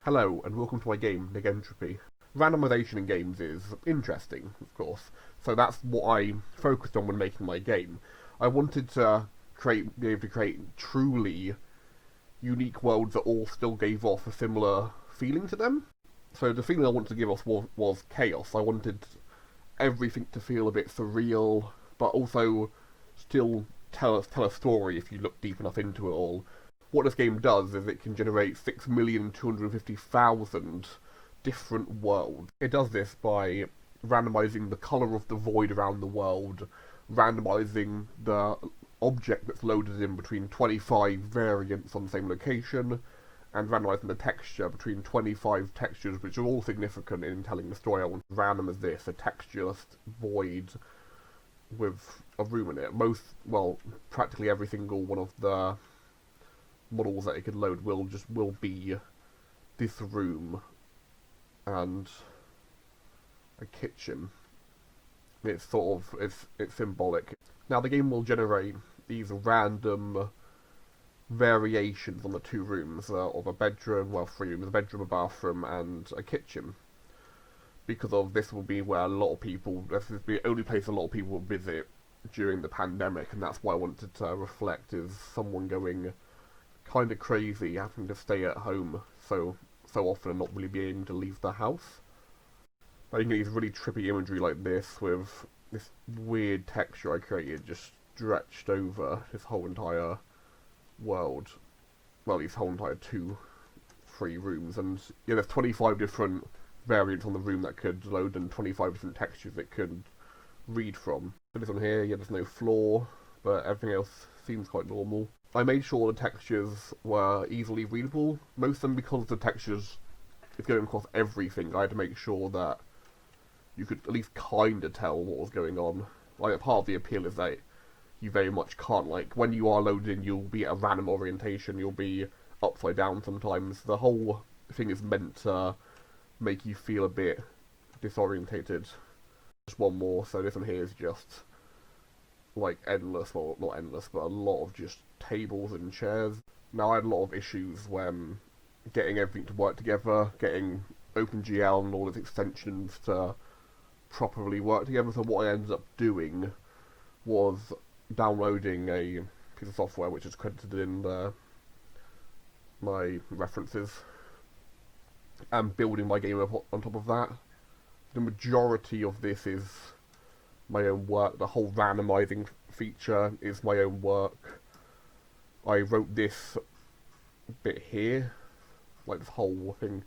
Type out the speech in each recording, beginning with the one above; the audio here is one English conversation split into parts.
Hello, and welcome to my game, Negentropy. Randomization in games is interesting, of course, so that's what I focused on when making my game. I wanted to be able to create truly unique worlds that all still gave off a similar feeling to them. So the feeling I wanted to give off was chaos. I wanted everything to feel a bit surreal, but also still tell a story if you look deep enough into it all. What this game does is it can generate 6,250,000 different worlds. It does this by randomizing the color of the void around the world, randomizing the object that's loaded in between 25 variants on the same location, and randomizing the texture between 25 textures, which are all significant in telling the story. I want random as this, a textureless void with a room in it. Practically every single one of the models that it could load will be this room and a kitchen. It's symbolic. Now the game will generate these random variations on the two rooms of a bedroom, three rooms, a bedroom, a bathroom, and a kitchen. Because of this will be where this is the only place a lot of people will visit during the pandemic, and that's why I wanted to reflect is someone going kind of crazy, having to stay at home so often and not really being able to leave the house. I think these really trippy imagery like this with this weird texture I created just stretched over this whole entire world. Well, these whole entire 3 rooms, and yeah, there's 25 different variants on the room that could load and 25 different textures it could read from. So this one here, yeah, there's no floor, but everything else seems quite normal. I made sure the textures were easily readable, most of them because the textures is going across everything. I had to make sure that you could at least kind of tell what was going on. Like, part of the appeal is that you very much can't, like, when you are loaded in, you'll be at a random orientation, you'll be upside down sometimes. The whole thing is meant to make you feel a bit disorientated. Just one more, so this one here is just like endless, well not endless, but a lot of just tables and chairs. Now I had a lot of issues when getting everything to work together, getting OpenGL and all its extensions to properly work together, so what I ended up doing was downloading a piece of software which is credited in my references and building my game up on top of that. The majority of this is my own work. The whole randomizing feature is my own work. I wrote this bit here, like this whole thing,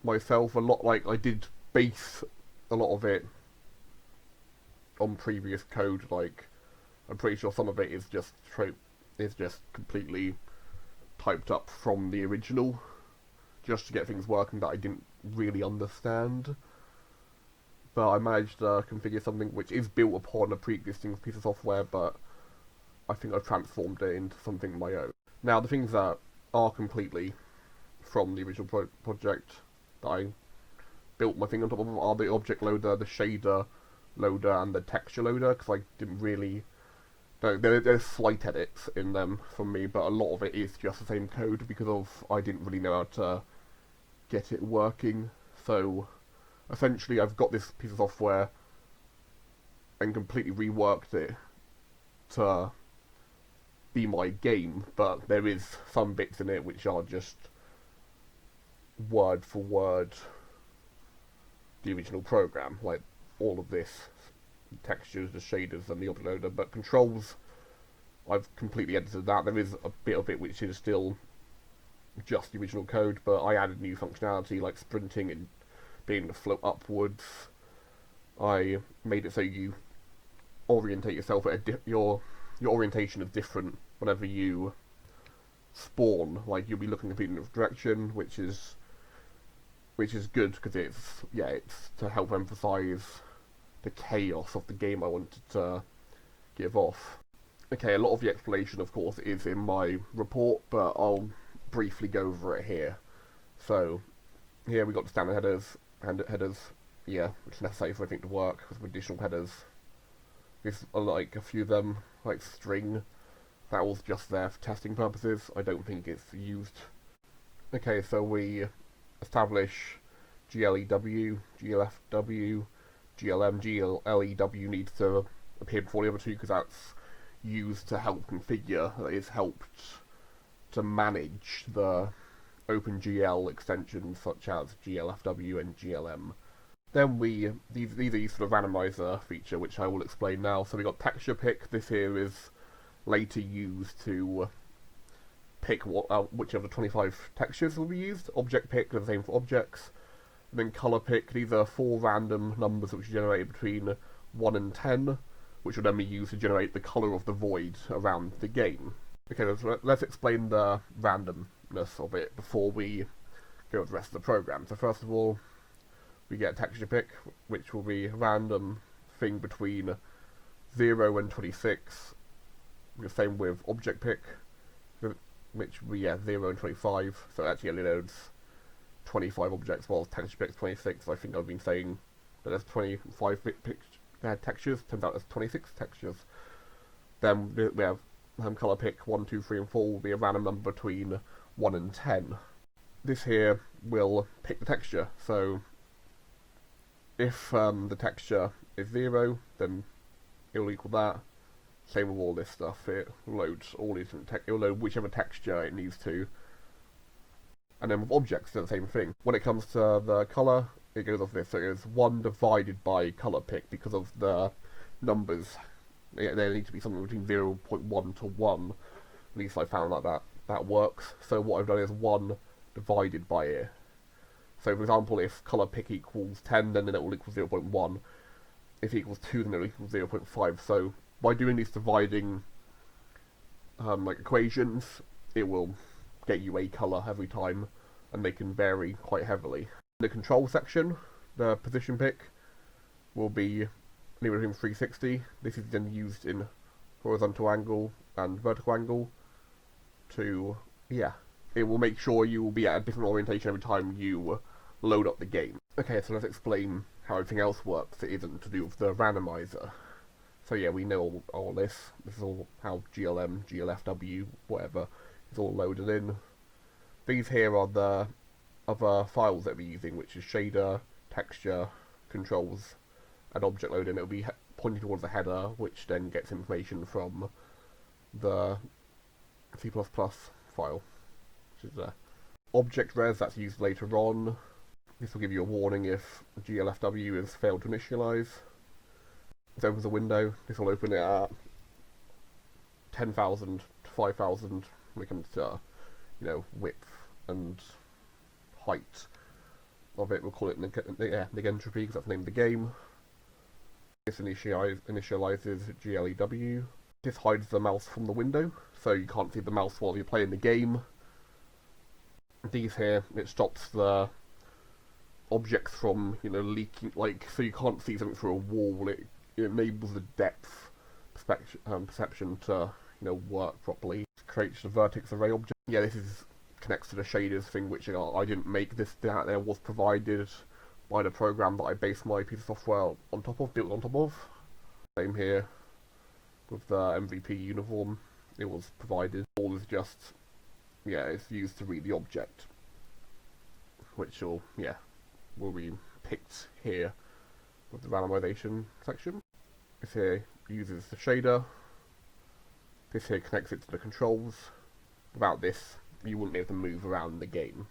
myself. A lot, like I did base a lot of it on previous code. Like I'm pretty sure some of it is just completely typed up from the original, just to get things working that I didn't really understand. But I managed to configure something which is built upon a pre-existing piece of software, but I think I've transformed it into something of my own. Now, the things that are completely from the original project that I built my thing on top of are the object loader, the shader loader, and the texture loader, because I didn't really... There's slight edits in them from me, but a lot of it is just the same code because I didn't really know how to get it working. So essentially I've got this piece of software and completely reworked it to be my game, but there is some bits in it which are just word for word the original program, like all of this, textures, the shaders and the object loader, but controls I've completely edited that. There is a bit of it which is still just the original code, but I added new functionality like sprinting and being able to float upwards. I made it so you orientate yourself at your orientation is different whenever you spawn. Like you'll be looking completely in a different direction, which is good because it's to help emphasize the chaos of the game I wanted to give off. Okay, a lot of the explanation, of course, is in my report, but I'll briefly go over it here. So here we got the standard headers, yeah, which is necessary for everything to work with additional headers. There's like a few of them, like string, that was just there for testing purposes. I don't think it's used. Okay, so we establish GLEW, GLFW, GLM, GLEW needs to appear before the other two because that's used to help configure, that is helped to manage the OpenGL extensions such as GLFW and GLM. Then these are used for the randomizer feature, which I will explain now. So we got texture pick. This here is later used to pick which of the 25 textures will be used. Object pick, the same for objects. And then color pick, these are 4 random numbers which are generated between 1 and 10, which will then be used to generate the color of the void around the game. Okay, let's explain the randomness of it before we go with the rest of the program. So first of all, we get a texture pick, which will be a random thing between 0 and 26. The same with object pick, which will be 0 and 25. So it actually only loads 25 objects, while texture pick is 26. I think I've been saying that there's 25 textures. Turns out there's 26 textures. Then we have color pick 1, 2, 3, and 4 will be a random number between 1 and 10. This here will pick the texture. So if the texture is 0, then it will equal that. Same with all this stuff. It loads all these different it will load whichever texture it needs to. And then with objects, it's the same thing. When it comes to the color, it goes off this. So it is 1 divided by color pick because of the numbers. There need to be something between 0.1 to 1. At least I found that works. So what I've done is 1 divided by it. So for example, if color pick equals 10, then it will equal 0.1. If it equals 2, then it will equal 0.5. So by doing these dividing equations, it will get you a color every time, and they can vary quite heavily. In the control section, the position pick will be anywhere between 360. This is then used in horizontal angle and vertical angle to, it will make sure you will be at a different orientation every time you load up the game. Okay, so let's explain how everything else works that isn't to do with the randomizer. So we know all this. This is all how GLM, GLFW, whatever, is all loaded in. These here are the other files that we're using, which is shader, texture, controls, and object loading. It'll be pointing towards the header, which then gets information from the C++ file, which is there. Object res, that's used later on. This will give you a warning if GLFW has failed to initialize. This opens a window. This will open it at 10,000 to 5,000 when it comes to, width and height of it. We'll call it Negentropy because that's the name of the game. This initializes GLEW. This hides the mouse from the window, so you can't see the mouse while you're playing the game. These here, it stops the objects from, leaking, so you can't see something through a wall. It enables the depth perception to, work properly. It creates the vertex array object. This connects to the shaders thing, which I didn't make. That there was provided by the program that I based my piece of software on top of, built on top of. Same here with the MVP uniform. It was provided. All is just, it's used to read the object, which will be picked here with the randomization section. This here uses the shader. This here connects it to the controls. Without this, you wouldn't be able to move around the game.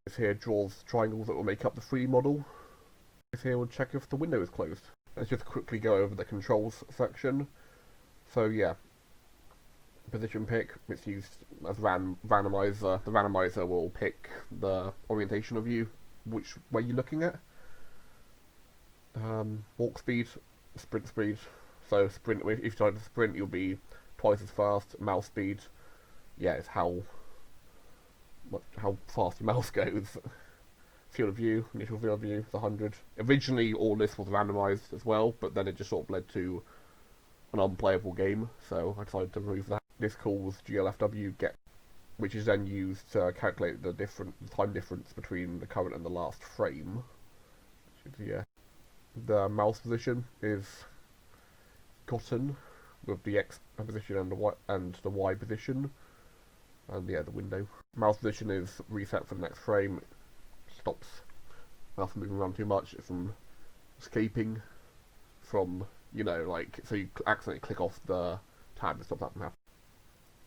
This here draws triangles that will make up the 3D model. This here will check if the window is closed. Let's just quickly go over the controls section. So position pick, it's used as randomizer. The randomizer will pick the orientation of you, which way you're looking at. Walk speed, sprint speed. So sprint, if you try to sprint, you'll be twice as fast. Mouse speed, it's how fast your mouse goes. Field of view, initial field of view is 100. Originally, all this was randomized as well, but then it just sort of led to an unplayable game, so I decided to remove that. This calls GLFW get, which is then used to calculate the time difference between the current and the last frame. The mouse position is gotten with the X position and the Y position, and the window. Mouse position is reset for the next frame. stops us from moving around too much, from escaping, from, you know, like, so you accidentally click off the tab to stop that from happening.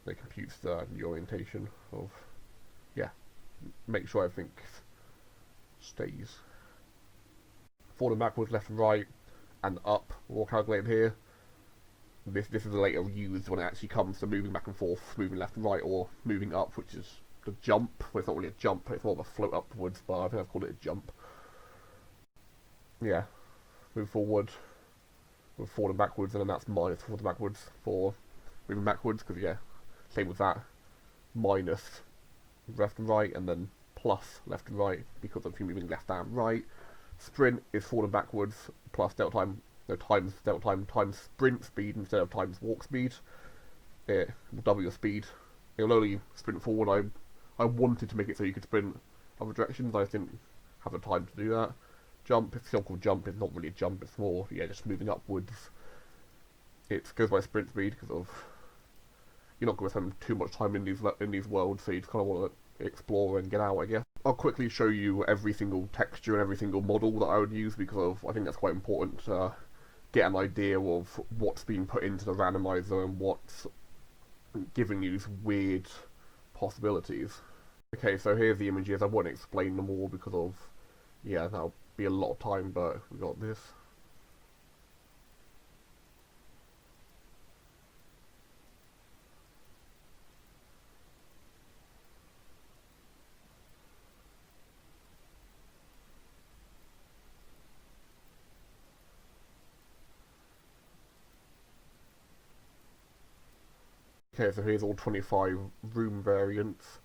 It computes the orientation of, yeah, make sure everything stays. Forward and backwards, left and right, and up, all calculated here. This is later used when it actually comes to moving back and forth, moving left and right, or moving up, which is the jump. Well, it's not really a jump, it's more of a float upwards, but I think I've called it a jump. Yeah, move forward, move forward and backwards, and then that's minus forward and backwards for moving backwards, because yeah, same with that. Minus left and right, and then plus left and right, because if you're moving left and right. Sprint is forward and backwards, plus delta time, no, times delta time times sprint speed instead of times walk speed. It will double your speed. It will only sprint forward. I wanted to make it so you could sprint other directions, I just didn't have the time to do that. Jump, it's still called jump, it's not really a jump, it's more, yeah, just moving upwards. It goes by sprint speed because of, you're not going to spend too much time in these worlds, so you just kind of want to explore and get out, I guess. I'll quickly show you every single texture and every single model that I would use, because I think that's quite important to get an idea of what's being put into the randomizer and what's giving you these weird possibilities. Okay, so here's the images. I won't explain them all because of, yeah, that'll be a lot of time, but we got this. Okay, so here's all 25 room variants.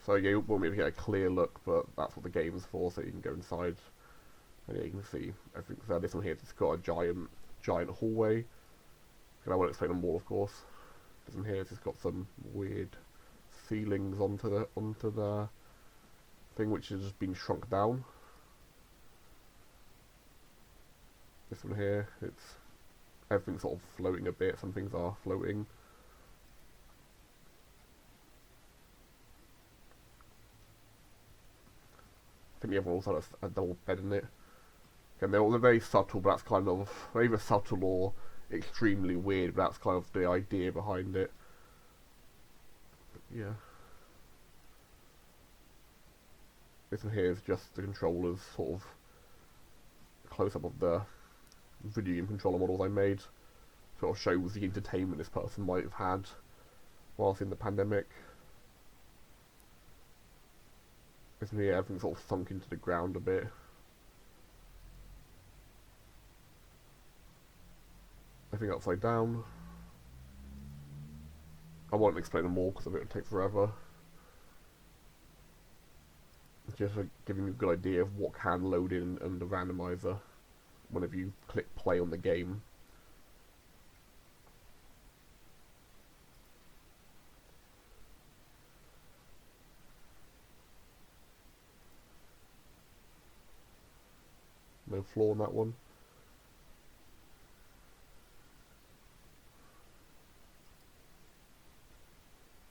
So yeah, you won't be able to get a clear look, but that's what the game's for, so you can go inside. And yeah, you can see everything's there. This one here has got a giant hallway. And I won't explain them all, of course. This one here has got some weird ceilings onto the thing, which has been shrunk down. This one here, everything's sort of floating a bit. Some things are floating. I think the other one also has a double bed in it. And they're very subtle, but that's kind of either subtle or extremely weird, but that's kind of the idea behind it. But yeah. This one here is just the controllers, sort of close-up of the video game controller models I made. Sort of shows the entertainment this person might have had whilst in the pandemic. This one here, everything's sort of sunk into the ground a bit. Everything upside down. I won't explain them all because it would take forever. Just giving you a good idea of what can load in the randomizer whenever you click play on the game. No flaw on that one.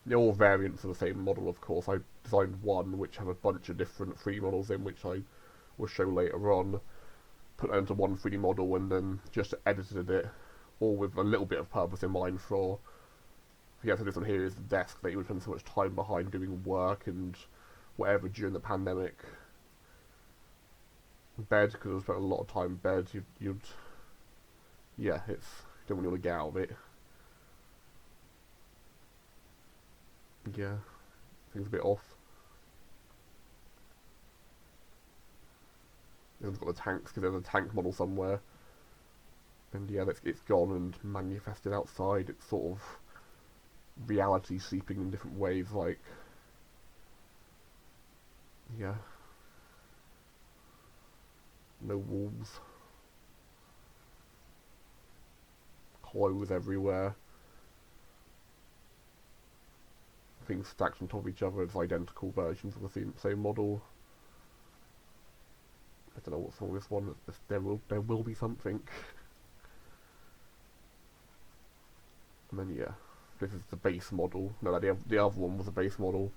They're all variants of the same model, of course. I designed one which have a bunch of different 3D models in, which I will show later on. Put that into one 3D model and then just edited it, all with a little bit of purpose in mind for... Yeah, so this one here is the desk that you would spend so much time behind doing work and whatever during the pandemic. Bed, because I spent a lot of time in bed, you'd yeah, you don't really want to get out of it. Yeah, things a bit off. It's got the tanks, because there's a tank model somewhere. And yeah, it's gone and manifested outside. It's sort of reality seeping in different ways, like... Yeah. No walls. Clothes everywhere. Things stacked on top of each other as identical versions of the same model. I don't know what's wrong with this one. There will be something. And then yeah, this is the base model. No, the other one was the base model.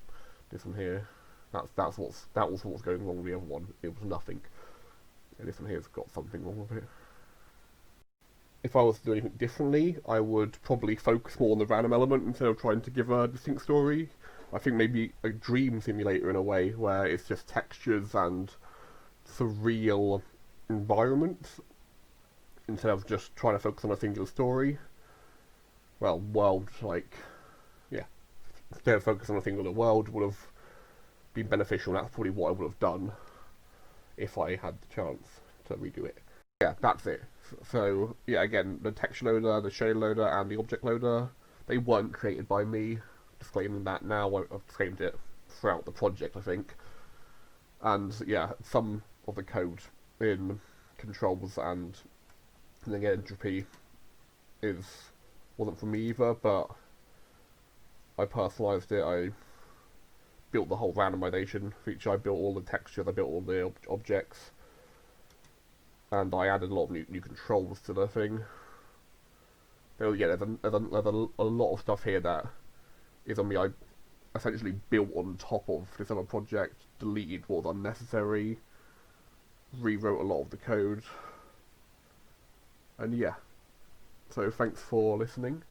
This one here, That was what's going wrong with the other one. It was nothing. And this one here's got something wrong with it. If I was to do anything differently, I would probably focus more on the random element instead of trying to give a distinct story. I think maybe a dream simulator in a way, where it's just textures and surreal environments, instead of just trying to focus on a single story. Well, world, like, yeah. Instead of focusing on a single world would have been beneficial, and that's probably what I would have done if I had the chance to redo it. Yeah, that's it. So, yeah, again, the texture loader, the shader loader, and the object loader, they weren't created by me. Disclaiming that now, I've disclaimed it throughout the project, I think. And, yeah, some of the code in controls and Negentropy wasn't from me either, but I personalised it. I built the whole randomization feature, I built all the textures, I built all the objects, and I added a lot of new controls to the thing. So yeah, there's a lot of stuff here that is on me. I essentially built on top of this other project, deleted what was unnecessary, rewrote a lot of the code, and yeah. So thanks for listening.